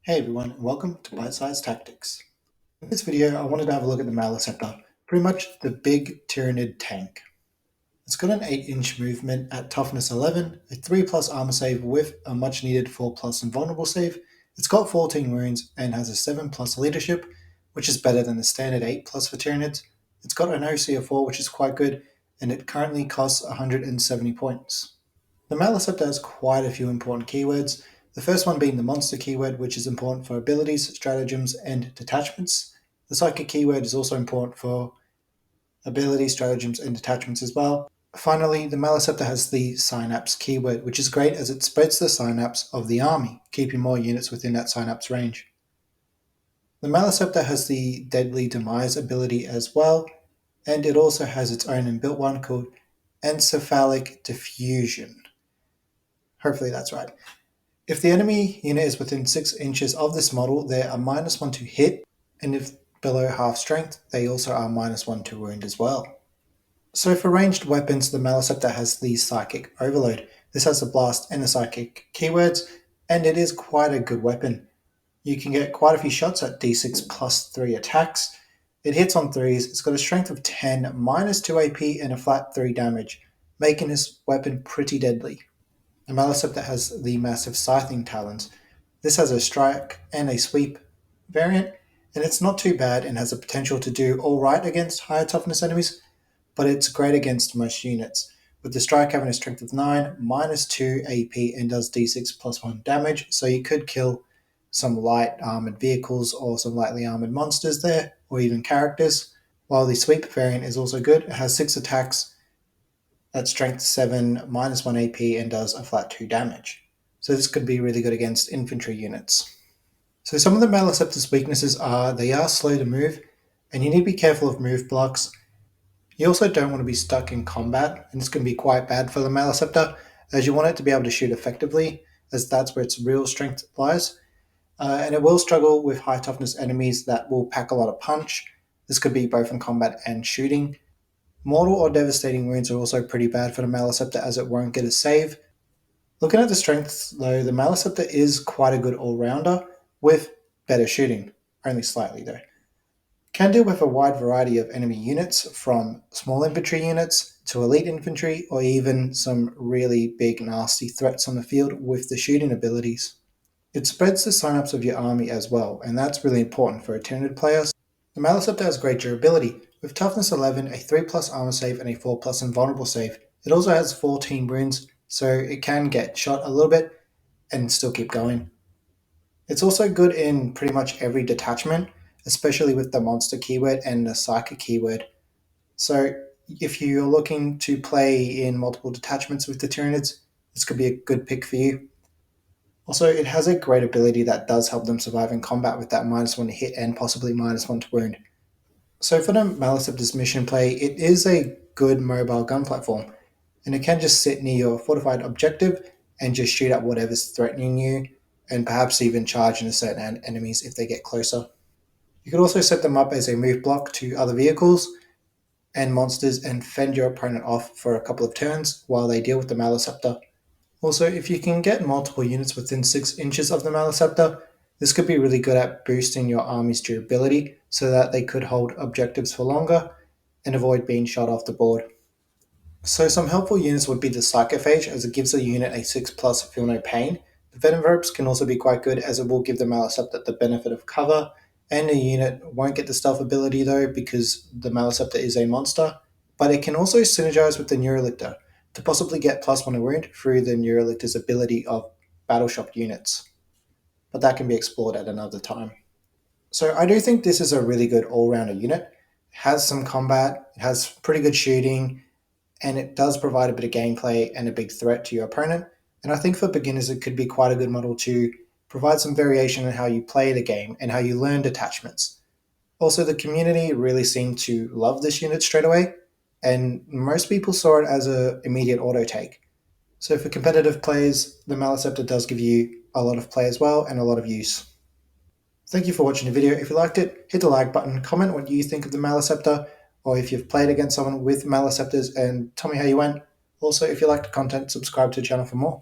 Hey everyone, and welcome to Bite-Sized Tactics. In this video, I wanted to have a look at the Maleceptor, pretty much the big Tyranid tank. It's got an 8-inch movement at toughness 11, a 3 plus armor save with a much needed 4 plus invulnerable save. It's got 14 wounds and has a 7 plus leadership, which is better than the standard 8 plus for Tyranids. It's got an OC of 4, which is quite good, and it currently costs 170 points. The Maleceptor has quite a few important keywords, the first one being the monster keyword, which is important for abilities, stratagems, and detachments. The psychic keyword is also important for abilities, stratagems, and detachments as well. Finally, the Maleceptor has the synapse keyword, which is great as it spreads the synapse of the army, keeping more units within that synapse range. The Maleceptor has the Deadly Demise ability as well, and it also has its own inbuilt one called Encephalic Diffusion. Hopefully that's right. If the enemy unit is within 6 inches of this model, they are -1 to hit, and if below half strength, they also are -1 to wound as well. So for ranged weapons, the Maleceptor has the Psychic Overload. This has the Blast and the Psychic keywords, and it is quite a good weapon. You can get quite a few shots at d6 plus 3 attacks. It hits on 3s, it's got a strength of 10, -2 AP, and a flat 3 damage, making this weapon pretty deadly. The Maleceptor has the massive Scything Talons. This has a strike and a sweep variant, and it's not too bad and has the potential to do alright against higher toughness enemies, but it's great against most units. With the strike having a strength of 9, -2 AP, and does d6 plus 1 damage, so you could kill some light armored vehicles or some lightly armored monsters there, or even characters. While the sweep variant is also good, it has 6 attacks at strength 7, -1 AP, and does a flat 2 damage. So this could be really good against infantry units. So some of the Maleceptor's weaknesses are they are slow to move, and you need to be careful of move blocks. You also don't want to be stuck in combat, and this can be quite bad for the Maleceptor, as you want it to be able to shoot effectively, as that's where its real strength lies. And it will struggle with high toughness enemies that will pack a lot of punch. This could be both in combat and shooting. Mortal or devastating wounds are also pretty bad for the Maleceptor as it won't get a save. Looking at the strengths though, the Maleceptor is quite a good all-rounder with better shooting, only slightly though. Can deal with a wide variety of enemy units from small infantry units to elite infantry or even some really big nasty threats on the field with the shooting abilities. It spreads the synapse of your army as well, and that's really important for a Tyranid player. The Maleceptor has great durability, with toughness 11, a 3 plus armor save, and a 4 plus invulnerable save. It also has 14 wounds, so it can get shot a little bit and still keep going. It's also good in pretty much every detachment, especially with the monster keyword and the psychic keyword. So if you're looking to play in multiple detachments with the Tyranids, this could be a good pick for you. Also, it has a great ability that does help them survive in combat with that -1 to hit and possibly -1 to wound. So for the Maleceptor's mission play, it is a good mobile gun platform, and it can just sit near your fortified objective and just shoot at whatever's threatening you, and perhaps even charge into certain enemies if they get closer. You could also set them up as a move block to other vehicles and monsters and fend your opponent off for a couple of turns while they deal with the Maleceptor. Also, if you can get multiple units within 6 inches of the Maleceptor, this could be really good at boosting your army's durability so that they could hold objectives for longer and avoid being shot off the board. So some helpful units would be the Psychophage, as it gives a unit a 6 plus Feel No Pain. The Venom Verbs can also be quite good as it will give the Maleceptor the benefit of cover, and the unit won't get the stealth ability though because the Maleceptor is a monster, but it can also synergize with the Neurolictor to possibly get +1 wound through the Neurolictor's ability of battle shock units. But that can be explored at another time. So I do think this is a really good all-rounder unit. It has some combat, it has pretty good shooting, and it does provide a bit of gameplay and a big threat to your opponent. And I think for beginners it could be quite a good model to provide some variation in how you play the game and how you learn detachments. Also, the community really seemed to love this unit straight away, and most people saw it as an immediate auto take. So for competitive players, the Maleceptor does give you a lot of play as well and a lot of use. Thank you for watching the video. If you liked it, hit the like button, comment what you think of the Maleceptor, or if you've played against someone with Maleceptors, and tell me how you went. Also, if you like the content, subscribe to the channel for more.